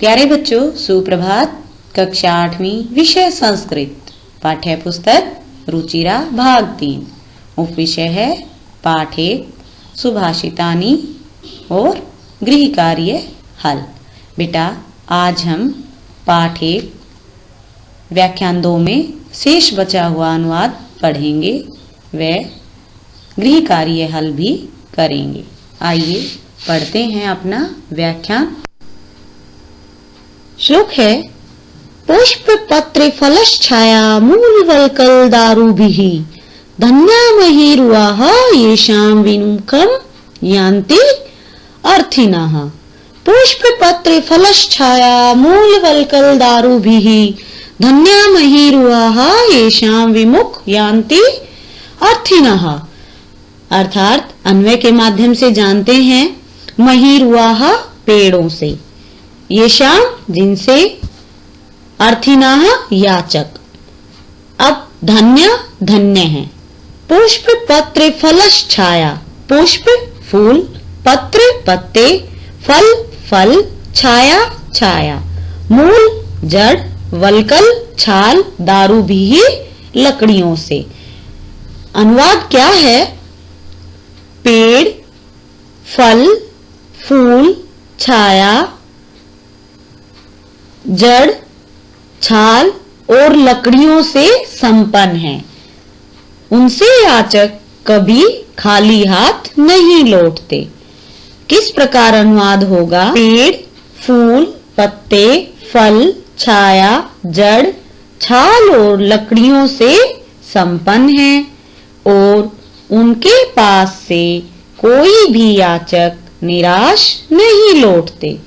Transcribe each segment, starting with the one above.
प्यारे बच्चों, सुप्रभात। कक्षा 8वीं, विषय संस्कृत, पाठ्य पुस्तक रुचिरा भाग 3। उपविषय है पाठ 1 सुभाषितानि और गृह कार्य हल। बेटा, आज हम पाठ 1 व्याख्यान 2 में शेष बचा हुआ अनुवाद पढ़ेंगे व गृह कार्य हल भी करेंगे। आइए पढ़ते हैं अपना व्याख्यान। श्लोक है, पुष्प पत्र फलश्छाया मूलवल्कल दारुभिः धन्यामहिरुवाः येषां विमुखं यान्ति अर्थिनः। पुष्प पत्र फलश्छाया मूलवल्कल दारुभिः धन्यामहिरुवाः येषां विमुख यान्ति अर्थिनः। अर्थात अन्वय के माध्यम से जानते हैं महिरुवाः पेड़ों से, येषां जिनसे, अर्थिनाः याचक। अब धन्य धन्य है। पुष्प पत्र फलश्छाया, पुष्प फूल, पत्र पत्ते, फल फल, छाया छाया, मूल जड़, वल्कल छाल, दारू भी लकड़ियों से। अनुवाद क्या है? पेड़, फल, फूल, छाया, जड़, छाल और लकड़ियों से संपन्न है। उनसे याचक कभी खाली हाथ नहीं लौटते। किस प्रकार अनुवाद होगा? पेड़, फूल, पत्ते, फल, छाया, जड़, छाल और लकड़ियों से संपन्न है और उनके पास से कोई भी याचक निराश नहीं लौटते।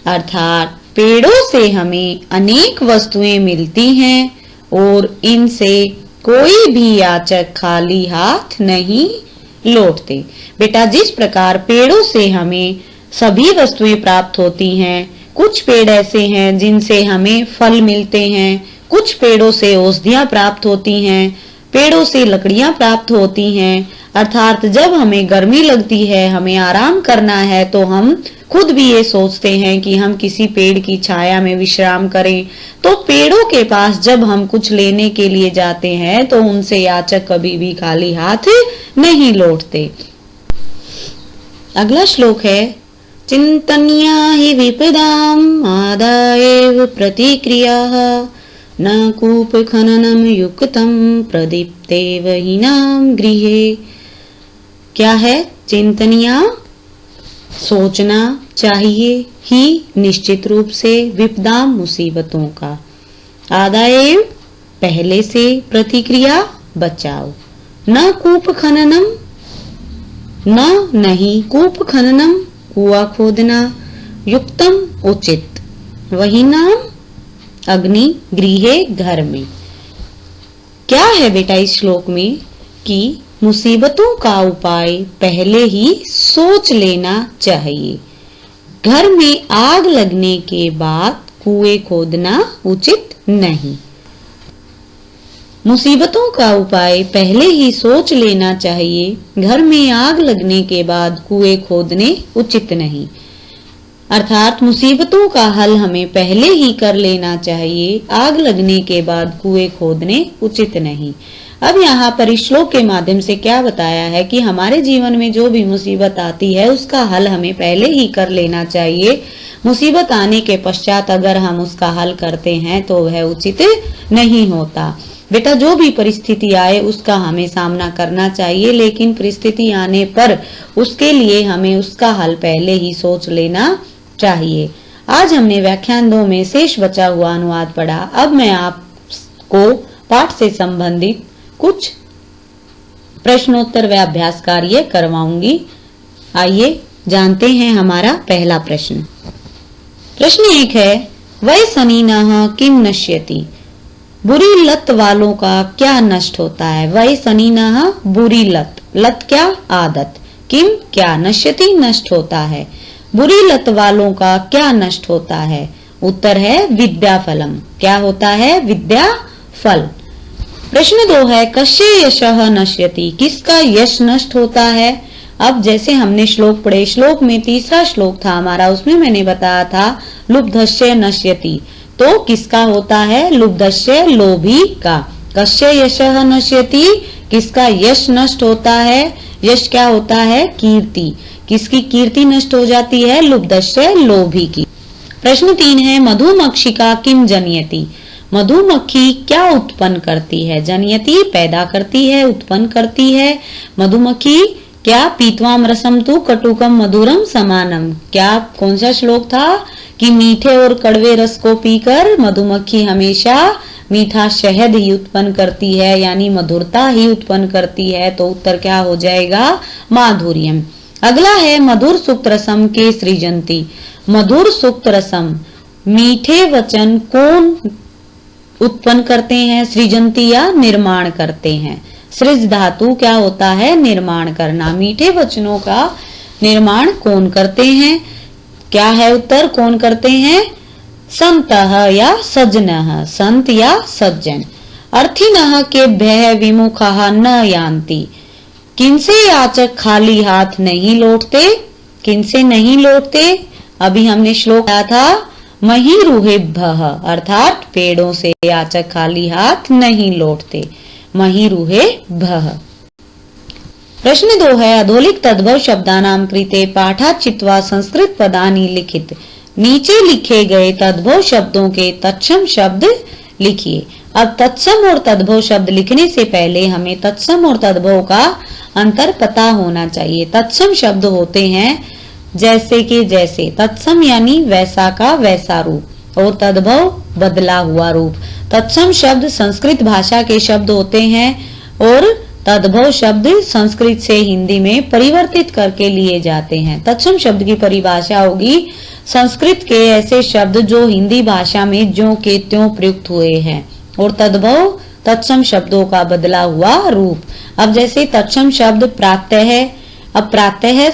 अर्थात पेड़ों से हमें अनेक वस्तुएं मिलती हैं और इनसे कोई भी याचक खाली हाथ नहीं लौटते। बेटा, जिस प्रकार पेड़ों से हमें सभी वस्तुएं प्राप्त होती हैं, कुछ पेड़ ऐसे हैं जिनसे हमें फल मिलते हैं, कुछ पेड़ों से औषधियां प्राप्त होती हैं, पेड़ों से लकड़ियां प्राप्त होती हैं। अर्थात जब हमें गर्मी लगती है, हमें आराम करना है, तो हम खुद भी ये सोचते हैं कि हम किसी पेड़ की छाया में विश्राम करें। तो पेड़ों के पास जब हम कुछ लेने के लिए जाते हैं तो उनसे याचक कभी भी खाली हाथ नहीं लौटते। अगला श्लोक है, चिंतनीया हि विपदाम आदाएव प्रतिक्रियाः न कूप खननम युक्तम प्रदीप्तेव हीनाम गृहे। क्या है? चिंतनीया, सोचना चाहिए, ही निश्चित रूप से, विपदाम मुसीबतों का, आदाएव पहले से, प्रतिक्रिया बचाओ, न कूप खननम, न नहीं, कूप खननम कुआं खोदना, युक्तम उचित, वही नाम अग्नि गृहे घर में। क्या है बेटा इस श्लोक में कि मुसीबतों का उपाय पहले ही सोच लेना चाहिए। घर में आग लगने के बाद कुएं खोदना उचित नहीं। मुसीबतों का उपाय पहले ही सोच लेना चाहिए। घर में आग लगने के बाद कुएं खोदने उचित नहीं। अर्थात मुसीबतों का हल हमें पहले ही कर लेना चाहिए, आग लगने के बाद कुएं खोदने उचित नहीं। अब यहाँ पर इस श्लोक के माध्यम से क्या बताया है कि हमारे जीवन में जो भी मुसीबत आती है उसका हल हमें पहले ही कर लेना चाहिए। मुसीबत आने के पश्चात अगर हम उसका हल करते हैं तो वह उचित नहीं होता। बेटा, जो भी परिस्थिति आए उसका हमें सामना करना चाहिए, लेकिन परिस्थिति आने पर उसके लिए हमें उसका हल पहले ही सोच लेना चाहिए। आज हमने व्याख्यान 2 में शेष बचा हुआ अनुवाद पढ़ा। अब मैं आपको पाठ से संबंधित कुछ प्रश्नोत्तर व अभ्यास कार्य करवाऊंगी। आइए जानते हैं हमारा पहला प्रश्न। प्रश्न 1 है, वयसनीनः किम नश्यति? बुरी लत वालों का क्या नष्ट होता है? वयसनीनः बुरी लत, लत क्या? आदत, किम क्या, नश्यति नष्ट होता है। बुरी लत वालों का क्या नष्ट होता है? उत्तर है विद्या फलम। क्या होता है? विद्या फल। प्रश्न 2 है, कस्य यशः नश्यति? किसका यश नष्ट होता है? अब जैसे हमने श्लोक पढ़े, श्लोक में तीसरा श्लोक था हमारा, उसमें मैंने बताया था लुब्धस्य नश्यति, तो किसका होता है? लुब्धस्य लोभी का। कस्य यशः नश्यति, किसका यश नष्ट होता है? यश क्या होता है? कीर्ति। किसकी कीर्ति नष्ट हो जाती है? लुब्धस्य लोभी की। प्रश्न 3 है मधुमक्षिका किम जनयति, मधुमक्खी क्या उत्पन्न करती है? जनयति पैदा करती है, उत्पन्न करती है। मधुमक्खी क्या? पीत्वाम रसम तु कटुकम मधुरम समानम, क्या कौन सा श्लोक था कि मीठे और कड़वे रस को पीकर मधुमक्खी हमेशा मीठा शहद ही उत्पन्न करती है, यानी मधुरता ही उत्पन्न करती है। तो उत्तर क्या हो जाएगा? माधुर्यम। अगला है मधुर सुक्त रसम के सृजंती, मधुर सुक्त रसम मीठे वचन कौन उत्पन्न करते हैं? सृजंती या निर्माण करते हैं। सृज धातु क्या होता है? निर्माण करना। मीठे वचनों का निर्माण कौन करते हैं? क्या है उत्तर? कौन करते हैं? संतः या सज्जनः, संत या सज्जन। अर्थिनः केभ्यः विमुखः न यान्ति, किनसे याचक खाली हाथ नहीं लौटते? किनसे नहीं लौटते? अभी हमने श्लोक आया था महीरुहेभ्यः, अर्थात पेड़ों से याचक खाली हाथ नहीं लौटते। महीरुहेभ्यः। प्रश्न 2 है अधोलिख तद्भव शब्दानाम कृते पाठा चित्वा संस्कृत पदानि लिखित, नीचे लिखे गए तद्भव शब्दों के तत्सम शब्द लिखिए। अब तत्सम और तद्भव शब्द लिखने से पहले हमें तत्सम और तद्भव का अंतर पता होना चाहिए। तत्सम शब्द होते हैं जैसे कि जैसे, तत्सम यानी वैसा का वैसा रूप, और तद्भव बदला हुआ रूप। तत्सम शब्द संस्कृत भाषा के शब्द होते हैं और तद्भव शब्द संस्कृत से हिंदी में परिवर्तित करके लिए जाते हैं। तत्सम शब्द की परिभाषा होगी संस्कृत के ऐसे शब्द जो हिंदी भाषा में ज्यों के त्यों प्रयुक्त हुए हैं, और तद्भव तत्सम शब्दों का बदला हुआ रूप। अब जैसे तत्सम शब्द प्रातः है, अब प्रातः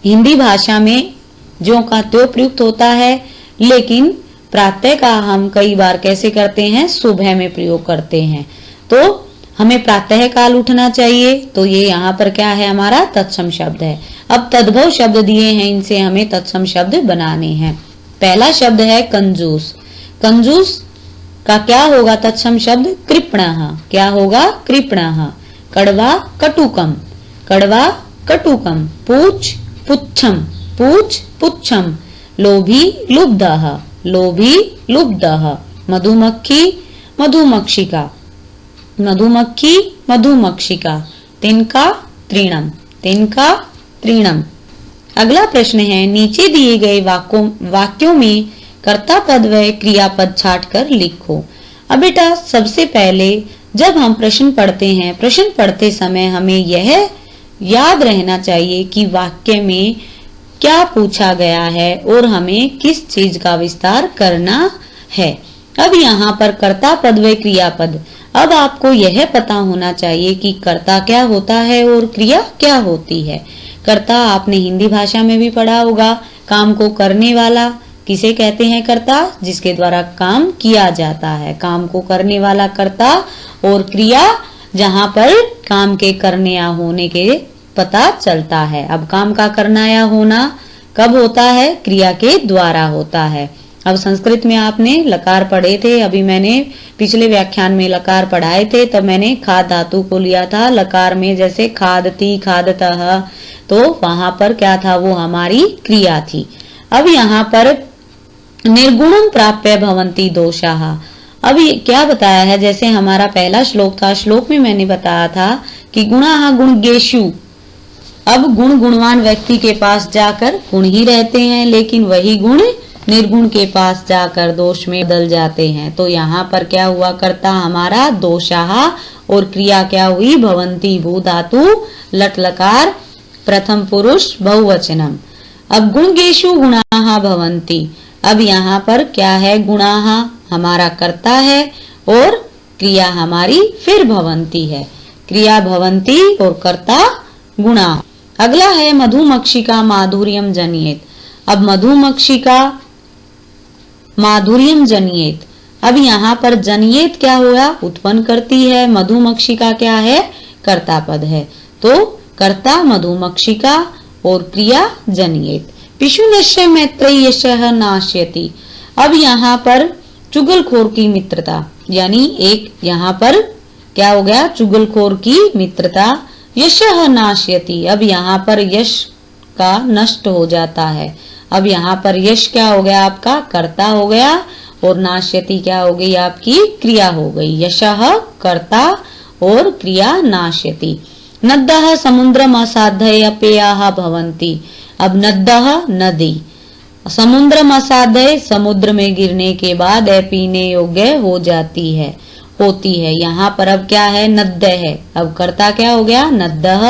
हिंदी भाषा में ज्यों का त्यों प्रयुक्त होता है, लेकिन प्रातः का हम कई बार कैसे करते हैं? सुबह में प्रयोग करते हैं। तो हमें प्रातः काल उठना चाहिए, तो ये यहाँ पर क्या है? हमारा तत्सम शब्द है। अब तद्भव शब्द दिए हैं, इनसे हमें तत्सम शब्द बनाने हैं। पहला शब्द है कंजूस। कंजूस का क्या होगा तत्सम शब्द? कृपणः। क्या होगा? कृपणः। कड़वा कटुकम, कड़वा कटुकम। पूछ पुच्छम, पूछ पुच्छम। लोभी लुब्धः, लोभी लुब्धः। मधुमक्खी मधुमक्षिका, मधुमक्खी मधुमक्षिका। तिनका तृणम, तिनका तृणम। अगला प्रश्न है नीचे दिए गए वाक्यों में कर्ता पद व क्रियापद छाट कर लिखो। अब बेटा सबसे पहले जब हम प्रश्न पढ़ते हैं, प्रश्न पढ़ते समय हमें यह याद रहना चाहिए कि वाक्य में क्या पूछा गया है और हमें किस चीज का विस्तार करना है। अब यहाँ पर कर्ता पद व क्रियापद, अब आपको यह पता होना चाहिए कि कर्ता क्या होता है और क्रिया क्या होती है। कर्ता आपने हिंदी भाषा में भी पढ़ा होगा, काम को करने वाला किसे कहते हैं? कर्ता, जिसके द्वारा काम किया जाता है, काम को करने वाला कर्ता। और क्रिया जहाँ पर काम के करने या होने के पता चलता है। अब काम का करना या होना कब होता है? क्रिया के द्वारा होता है। अब संस्कृत में आपने लकार पढ़े थे, अभी मैंने पिछले व्याख्यान में लकार पढ़ाए थे, तब मैंने खाद धातु को लिया था। लकार में जैसे खादती खादतः, तो वहां पर क्या था? वो हमारी क्रिया थी। अब यहाँ पर निर्गुणम प्राप्य भवन्ति दोषाः, अब क्या बताया है? जैसे हमारा पहला श्लोक था, श्लोक में मैंने बताया था कि गुणाः गुणज्ञेषु, अब गुण गुणवान व्यक्ति के पास जाकर गुण ही रहते हैं, लेकिन वही गुण निर्गुण के पास जाकर दोष में बदल जाते हैं। तो यहाँ पर क्या हुआ? कर्ता हमारा दोषाः और क्रिया क्या हुई? भवन्ति। भू धातु लट लकार प्रथम पुरुष बहुवचनम। अब गुणज्ञेषु गुणाः भवन्ति, अब यहाँ पर क्या है? गुणाः हमारा कर्ता है और क्रिया हमारी फिर भवन्ति है। क्रिया भवन्ति और कर्ता गुणा। अगला है मधुमक्षिका माधुर्यम जनियेत। अब मधुमक्षिका माधुर्यम जनियेत, अब यहाँ पर जनियेत क्या हुआ? उत्पन्न करती है। मधुमक्षिका क्या है? कर्ता पद है, तो कर्ता मधुमक्षिका और क्रिया जनियेत। पिशुनस्य मैत्रेयशः नाश्यति, अब यहाँ पर चुगलखोर की मित्रता, यानी एक यहाँ पर क्या हो गया, चुगलखोर की मित्रता। यशः नाश्यति, अब यहाँ पर यश का नष्ट हो जाता है। अब यहाँ पर यश क्या हो गया, आपका कर्ता हो गया, और नाश्यति क्या हो गई, आपकी क्रिया हो गई। यशः कर्ता और क्रिया नाश्यति। नद्दः समुद्रम असाध्य पेयाः भवन्ति, अब नद्दः नदी, समुद्रम असाध्य समुद्र में गिरने के बाद पीने योग्य हो जाती है, होती है। यहाँ पर अब क्या है, नद्य है, अब कर्ता क्या हो गया, नद्दः,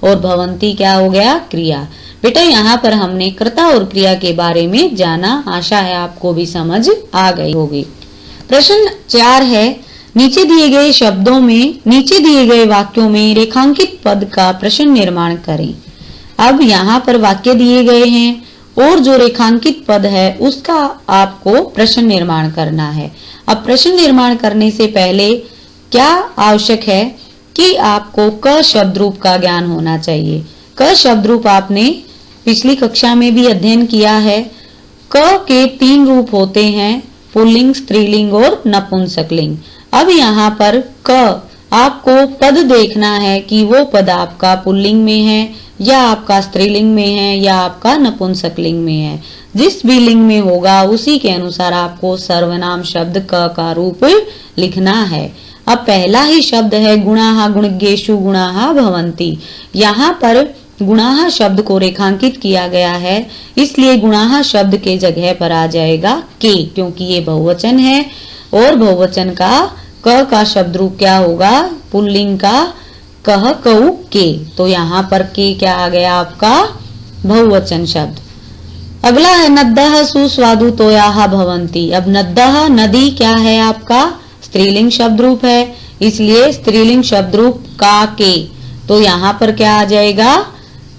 और भवन्ति क्या हो गया, क्रिया। बेटा यहाँ पर हमने कर्ता और क्रिया के बारे में जाना, आशा है आपको भी समझ आ गई होगी। प्रश्न 4 है, नीचे दिए गए शब्दों में, नीचे दिए गए वाक्यों में रेखांकित पद का प्रश्न निर्माण करें। अब यहाँ पर वाक्य दिए गए हैं और जो रेखांकित पद है उसका आपको प्रश्न निर्माण करना है। अब प्रश्न निर्माण करने से पहले क्या आवश्यक है कि आपको क शब्द रूप का ज्ञान होना चाहिए। क शब्द रूप आपने पिछली कक्षा में भी अध्ययन किया है। क के 3 रूप होते हैं, पुल्लिंग, स्त्रीलिंग और नपुंसकलिंग। अब यहाँ पर क आपको पद देखना है कि वो पद आपका पुल्लिंग में है या आपका स्त्रीलिंग में है या आपका नपुंसकलिंग में है। जिस भी लिंग में होगा उसी के अनुसार आपको सर्वनाम शब्द क का रूप लिखना है। अब पहला ही शब्द है गुणाः गुणज्ञेषु गुणाः भवन्ति। यहाँ पर गुणाः शब्द को रेखांकित किया गया है, इसलिए गुणाः शब्द के जगह पर आ जाएगा के, क्योंकि ये बहुवचन है और बहुवचन का का शब्द रूप क्या होगा, पुल्लिंग का कह कऊ के, तो यहाँ पर के क्या आ गया, आपका बहुवचन शब्द। अगला है नद्दः सुस्वादु तोयाः भवन्ति। अब नद्दः नदी क्या है, आपका स्त्रीलिंग शब्द रूप है, इसलिए स्त्रीलिंग शब्द रूप का के, तो यहाँ पर क्या आ जाएगा,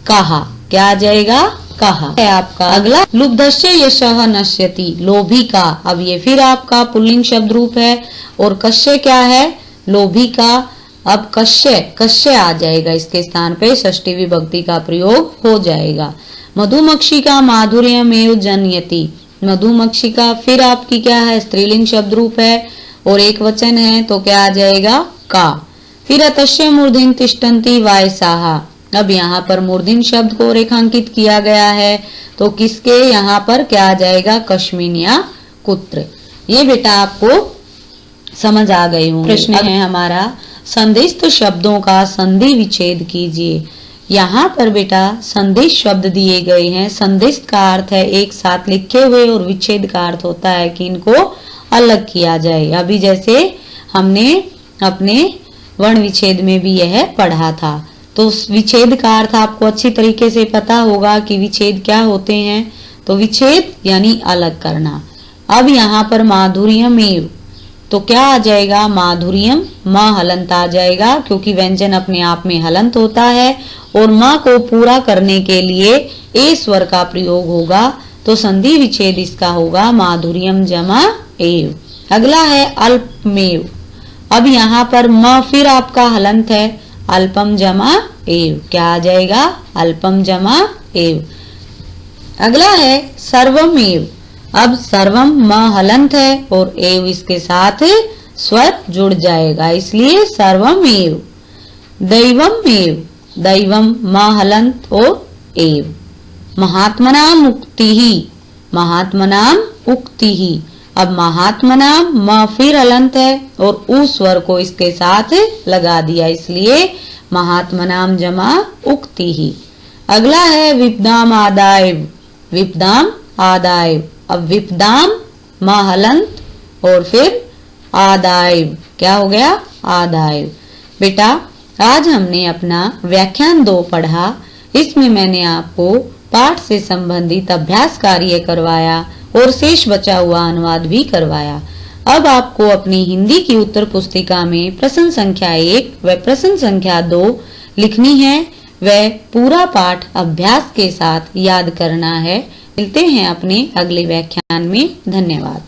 कहा, क्या आ जाएगा, कहा है आपका। अगला लुब्धस्य यशः नश्यति, लोभी का। अब ये फिर आपका पुल्लिंग शब्द रूप है और कश्य क्या है, लोभी का। अब कश्य आ जाएगा, इसके स्थान पे षष्ठी विभक्ति का प्रयोग हो जाएगा। मधुमक्षिका माधुर्यमेव जनयति, मधुमक्षिका फिर आपकी क्या है, स्त्रीलिंग शब्द रूप है और एक वचन है, तो क्या आ जाएगा, का। फिर अतस्य मूर्धन्य तिष्ठन्ति वायसाः। अब यहाँ पर मूर्धन्य शब्द को रेखांकित किया गया है, तो किसके यहाँ पर क्या आ जाएगा, कश्मीनिया कुत्र। ये बेटा आपको समझ आ गए होंगे। प्रश्न है हमारा, संदिष्ट शब्दों का संधि विच्छेद कीजिए। यहाँ पर बेटा संदिष्ट शब्द दिए गए हैं। संदिष्ट का अर्थ है एक साथ लिखे हुए और विच्छेद का अर्थ होता है कि इनको अलग किया जाए। अभी जैसे हमने अपने वर्ण विच्छेद में भी यह पढ़ा था, तो विच्छेद का अर्थ आपको अच्छी तरीके से पता होगा कि विच्छेद क्या होते हैं। तो विच्छेद यानी अलग करना। अब यहाँ पर माधुर्यमेव, तो क्या आ जाएगा, माधुर्यम, म हलंत आ जाएगा, क्योंकि व्यंजन अपने आप में हलंत होता है और म को पूरा करने के लिए ए स्वर का प्रयोग होगा, तो संधि विच्छेद इसका होगा माधुर्यम जमा एव। अगला है अल्पमेव। अब यहाँ पर म फिर आपका हलंत है, अल्पम जमा एव, क्या आ जाएगा, अल्पम जमा एव। अगला है सर्वमेव। अब सर्वम म हलंत है और एव इसके साथ स्वर जुड़ जाएगा, इसलिए सर्वमेव। दैवमेव, दैवम म हलंत और एव। महात्मनाम उक्तिहि, महात्मनाम उक्तिहि। अब महात्मनाम म फिर हलंत है और उ स्वर को इसके साथ लगा दिया, इसलिए महात्मनाम जमा उक्तिहि। अगला है विपदाम आदायव, विपदाम आदायव। अब विपदाम म हलंत और फिर आदायव, क्या हो गया, आदायव। बेटा आज हमने अपना व्याख्यान 2 पढ़ा। इसमें मैंने आपको पाठ से संबंधित अभ्यास कार्य करवाया और शेष बचा हुआ अनुवाद भी करवाया। अब आपको अपनी हिंदी की उत्तर पुस्तिका में प्रश्न संख्या 1 व प्रश्न संख्या 2 लिखनी है, वह पूरा पाठ अभ्यास के साथ याद करना है। मिलते हैं अपने अगले व्याख्यान में। धन्यवाद।